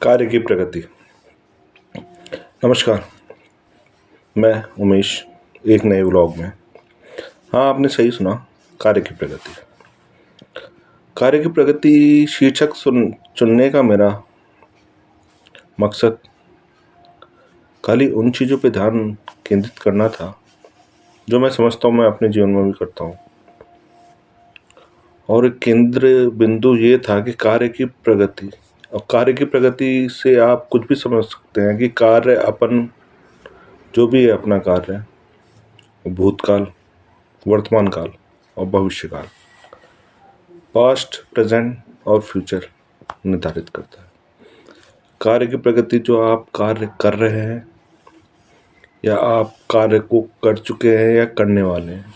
कार्य की प्रगति। नमस्कार, मैं उमेश एक नए व्लॉग में। हाँ, आपने सही सुना, कार्य की प्रगति। कार्य की प्रगति शीर्षक चुनने का मेरा मकसद खाली उन चीज़ों पे ध्यान केंद्रित करना था जो मैं समझता हूँ मैं अपने जीवन में भी करता हूँ। और एक केंद्र बिंदु ये था कि कार्य की प्रगति। और कार्य की प्रगति से आप कुछ भी समझ सकते हैं कि कार्य अपन जो भी है अपना कार्य, भूतकाल, वर्तमान काल और भविष्य काल, पास्ट, प्रेजेंट और फ्यूचर निर्धारित करता है। कार्य की प्रगति जो आप कार्य कर रहे हैं या आप कार्य को कर चुके हैं या करने वाले हैं,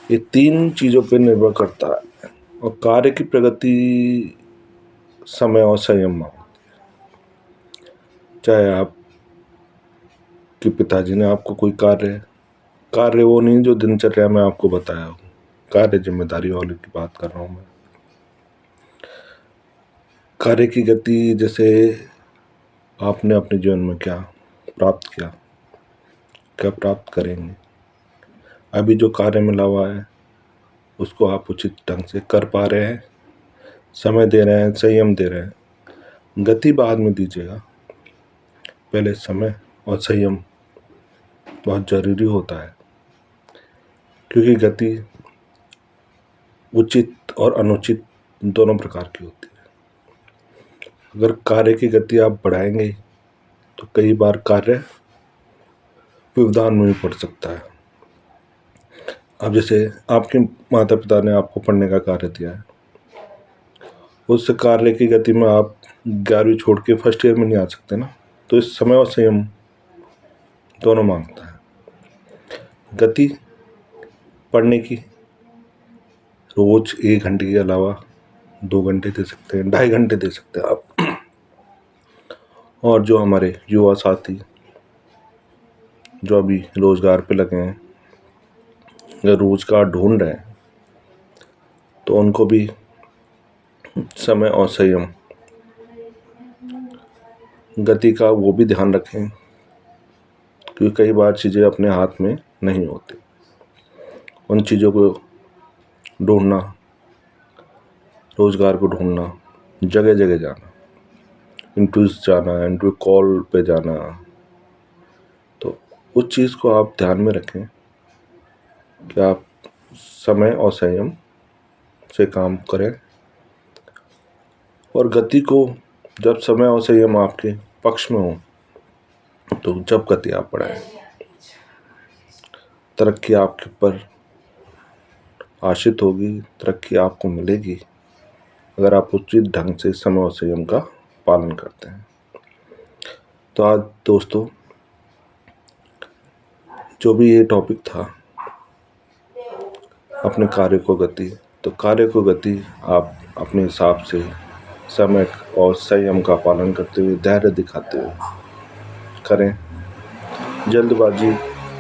ये 3 चीज़ों पर निर्भर करता है। और कार्य की प्रगति समय और संयम मांगती है। चाहे आप कि पिताजी ने आपको कोई कार्य वो नहीं जो दिनचर्या में आपको बताया हो, कार्य जिम्मेदारी वाले की बात कर रहा हूँ मैं। कार्य की गति जैसे आपने अपने जीवन में क्या प्राप्त किया, क्या प्राप्त करेंगे, अभी जो कार्य मिला हुआ है उसको आप उचित ढंग से कर पा रहे हैं, समय दे रहे हैं, संयम दे रहे हैं। गति बाद में दीजिएगा, पहले समय और संयम बहुत ज़रूरी होता है, क्योंकि गति उचित और अनुचित दोनों प्रकार की होती है। अगर कार्य की गति आप बढ़ाएंगे तो कई बार कार्य व्यवधान में भी पड़ सकता है। अब जैसे आपके माता पिता ने आपको पढ़ने का कार्य दिया है, उस कार्य की गति में आप 11वीं छोड़ के फर्स्ट ईयर में नहीं आ सकते ना, तो इस समय और संयम दोनों मांगता है। गति पढ़ने की रोज 1 घंटे के अलावा 2 घंटे दे सकते हैं, 2.5 घंटे दे सकते हैं आप। और जो हमारे युवा साथी जो अभी रोजगार पे लगे हैं या रोजगार ढूंढ रहे हैं, तो उनको भी समय और संयम गति का वो भी ध्यान रखें, क्योंकि कई बार चीज़ें अपने हाथ में नहीं होती। उन चीज़ों को ढूंढना, रोजगार को ढूंढना, जगह जगह जाना, इंटरव्यूज जाना, इंटरव्यू कॉल पे जाना, तो उस चीज़ को आप ध्यान में रखें कि आप समय और संयम से काम करें। और गति को जब समय और संयम आपके पक्ष में हो, तो जब गति आप बढ़ाएं, तरक्की आपके ऊपर आश्रित होगी, तरक्की आपको मिलेगी अगर आप उचित ढंग से समय और संयम का पालन करते हैं। तो आज दोस्तों, जो भी ये टॉपिक था अपने कार्य को गति, तो कार्य को गति आप अपने हिसाब से समय और संयम का पालन करते हुए, धैर्य दिखाते हुए करें। जल्दबाजी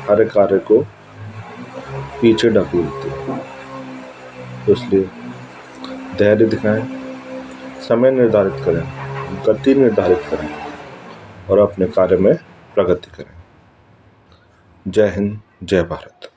हर कार्य को पीछे ढकेलती है, तो इसलिए धैर्य दिखाएं, समय निर्धारित करें, गति निर्धारित करें और अपने कार्य में प्रगति करें। जय हिंद, जय भारत।